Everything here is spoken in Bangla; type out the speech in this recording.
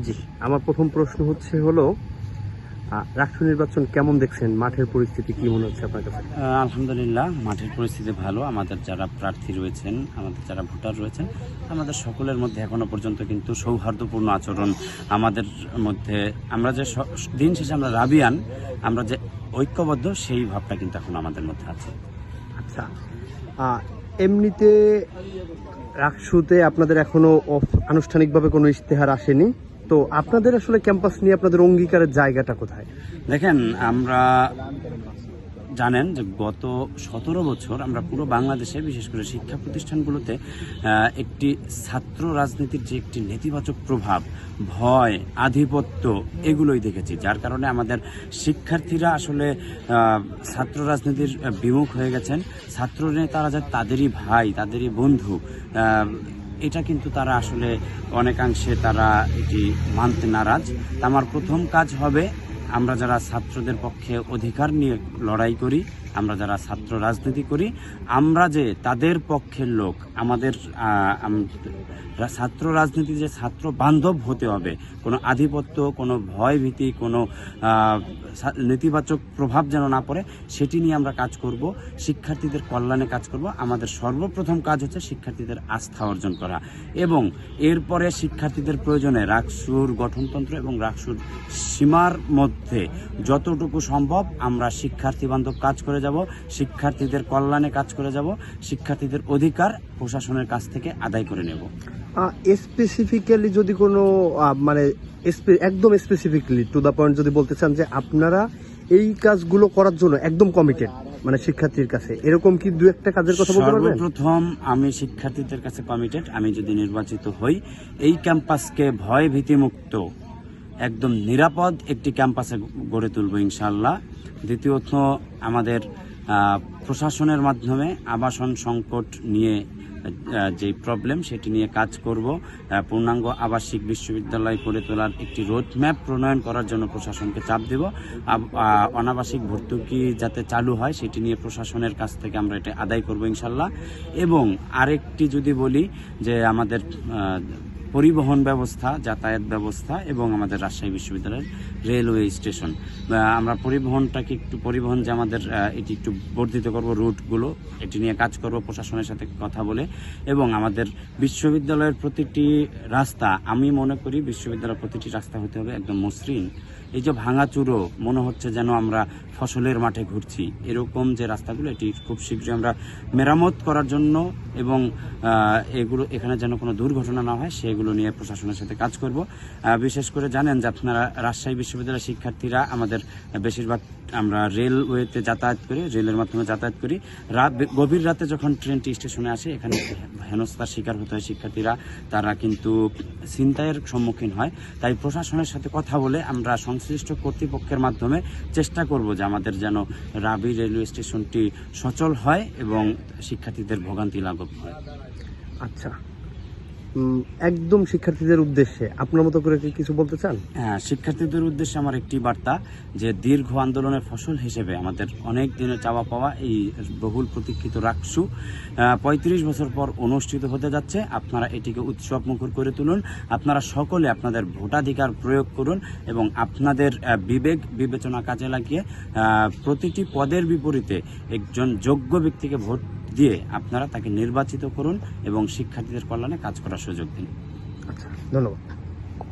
জি, আমার প্রথম প্রশ্ন হলো রাষ্ট্র নির্বাচন কেমন দেখছেন? মাঠের পরিস্থিতি কি মনে হচ্ছে আপনার কাছে? আলহামদুলিল্লাহ, মাঠের পরিস্থিতি ভালো। আমাদের যারা প্রার্থী রয়েছেন, আমাদের যারা ভোটার রয়েছেন, আমাদের সকলের মধ্যে এখনো পর্যন্ত কিন্তু সৌহার্দ্যপূর্ণ আচরণ আমাদের মধ্যে। আমরা যে দিন শেষে আমরা রাবিয়ান, আমরা যে ঐক্যবদ্ধ, সেই ভাবটা কিন্তু এখন আমাদের মধ্যে আছে। আচ্ছা, এমনিতে রাকসুতে আপনাদের এখনো আনুষ্ঠানিকভাবে কোনো ইশতেহার আসেনি, তো আপনাদের আসলে ক্যাম্পাস নিয়ে আপনাদের অঙ্গীকারের জায়গাটা কোথায়? দেখেন, আমরা জানেন যে গত 17 বছর আমরা পুরো বাংলাদেশে, বিশেষ করে শিক্ষা প্রতিষ্ঠানগুলোতে একটি ছাত্র রাজনীতির যে একটি নেতিবাচক প্রভাব, ভয়, আধিপত্য, এগুলোই দেখেছি। যার কারণে আমাদের শিক্ষার্থীরা আসলে ছাত্র রাজনীতির বিমুখ হয়ে গেছেন। ছাত্র নেতারা যে তাদেরই ভাই, তাদেরই বন্ধু, এটা কিন্তু তারা আসলে অনেকাংশে তারা এটি মানতে নারাজ। আমার প্রথম কাজ হবে, আমরা যারা ছাত্রদের পক্ষে অধিকার নিয়ে লড়াই করি, আমরা যারা ছাত্র রাজনীতি করি, আমরা যে তাদের পক্ষের লোক, আমাদের ছাত্র রাজনীতি যে ছাত্র বান্ধব হতে হবে, কোনো আধিপত্য, কোনো ভয় ভীতি, কোনো নেতিবাচক প্রভাব যেন না পড়ে, সেটি নিয়ে আমরা কাজ করব। শিক্ষার্থীদের কল্যাণে কাজ করব। আমাদের সর্বপ্রথম কাজ হচ্ছে শিক্ষার্থীদের আস্থা অর্জন করা, এবং এরপরে শিক্ষার্থীদের প্রয়োজনে রাকসুর গঠনতন্ত্র এবং রাকসুর সীমার মধ্যে যতটুকু সম্ভব আমরা শিক্ষার্থী বান্ধব কাজ করে যাব, শিক্ষার্থীদের কল্যাণে কাজ করে যাব, শিক্ষার্থীদের অধিকার প্রশাসনের কাছ থেকে আদায় করে নেব। স্পেসিফিক্যালি যদি কোনো মানে একদম স্পেসিফিকলি টু দা পয়েন্ট যদি বলতে চান যে আপনারা এই কাজগুলো করার জন্য একদম কমিটেড, মানে শিক্ষার্থীর কাছে, এরকম কি দু একটা কাজের কথা বলতে পারবেন? সর্বপ্রথম আমি শিক্ষার্থীদের কাছে কমিটেড। আমি যদি নির্বাচিত হই, এই ক্যাম্পাসকে ভয় ভীতিমুক্ত, একদম নিরাপদ একটি ক্যাম্পাসে গড়ে তুলব ইনশাআল্লাহ। দ্বিতীয়ত, আমাদের প্রশাসনের মাধ্যমে আবাসন সংকট নিয়ে যে প্রবলেম, সেটি নিয়ে কাজ করব। পূর্ণাঙ্গ আবাসিক বিশ্ববিদ্যালয় গড়ে তোলার একটি রোডম্যাপ প্রণয়ন করার জন্য প্রশাসনকে চাপ দেব। অনাবাসিক ভর্তুকি যাতে চালু হয়, সেটি নিয়ে প্রশাসনের কাছ থেকে আমরা এটা আদায় করব ইনশাল্লাহ। এবং আরেকটি যদি বলি, যে আমাদের পরিবহন ব্যবস্থা, যাতায়াত ব্যবস্থা, এবং আমাদের রাজশাহী বিশ্ববিদ্যালয়ের রেলওয়ে স্টেশন, আমরা পরিবহনটাকে পরিবহন যে আমাদের এটি একটু বর্ধিত করব, রুটগুলো, এটি নিয়ে কাজ করব প্রশাসনের সাথে কথা বলে। এবং আমাদের বিশ্ববিদ্যালয়ের প্রতিটি রাস্তা, আমি মনে করি বিশ্ববিদ্যালয়ের প্রতিটি রাস্তা হতে হবে একদম মসৃণ। এই যে ভাঙাচুরো, মনে হচ্ছে যেন আমরা ফসলের মাঠে ঘুরছি, এরকম যে রাস্তাগুলো, এটি খুব শীঘ্রই আমরা মেরামত করার জন্য, এবং এগুলো এখানে যেন কোনো দুর্ঘটনা না হয়, সেগুলো নিয়ে প্রশাসনের সাথে কাজ করব। বিশেষ করে জানেন যে আপনারা, রাজশাহী বিশ্ববিদ্যালয়ের শিক্ষার্থীরা আমাদের বেশিরভাগ আমরা রেলওয়েতে যাতায়াত করি, রেলের মাধ্যমে যাতায়াত করি। গভীর রাতে যখন ট্রেনটি স্টেশনে আসে, এখানে হেনস্থার শিকার হতে হয় শিক্ষার্থীরা, তারা কিন্তু ছিনতাইয়ের সম্মুখীন হয়। তাই প্রশাসনের সাথে কথা বলে আমরা সংশ্লিষ্ট কর্তৃপক্ষের মাধ্যমে চেষ্টা করব যে আমাদের যেন রাবি রেলওয়ে স্টেশনটি সচল হয় এবং শিক্ষার্থীদের ভোগান্তি লাঘব হয়। আচ্ছা, একদম শিক্ষার্থীদের উদ্দেশ্যে আপনার মতো করে কি কিছু বলতে চান? হ্যাঁ, শিক্ষার্থীদের উদ্দেশ্যে আমার একটি বার্তা, যে দীর্ঘ আন্দোলনের ফসল হিসেবে আমাদের অনেক দিনের চাওয়া পাওয়া এই বহুল প্রতীক্ষিত রাকসু 35 বছর পর অনুষ্ঠিত হতে যাচ্ছে। আপনারা এটিকে উৎসব মুখর করে তুলুন। আপনারা সকলে আপনাদের ভোটাধিকার প্রয়োগ করুন, এবং আপনাদের বিবেক বিবেচনা কাজে লাগিয়ে প্রতিটি পদের বিপরীতে একজন যোগ্য ব্যক্তিকে ভোট দিয়ে আপনারা তাকে নির্বাচিত করুন এবং শিক্ষার্থীদের কল্যাণে কাজ করার সুযোগ দিন। আচ্ছা, ধন্যবাদ।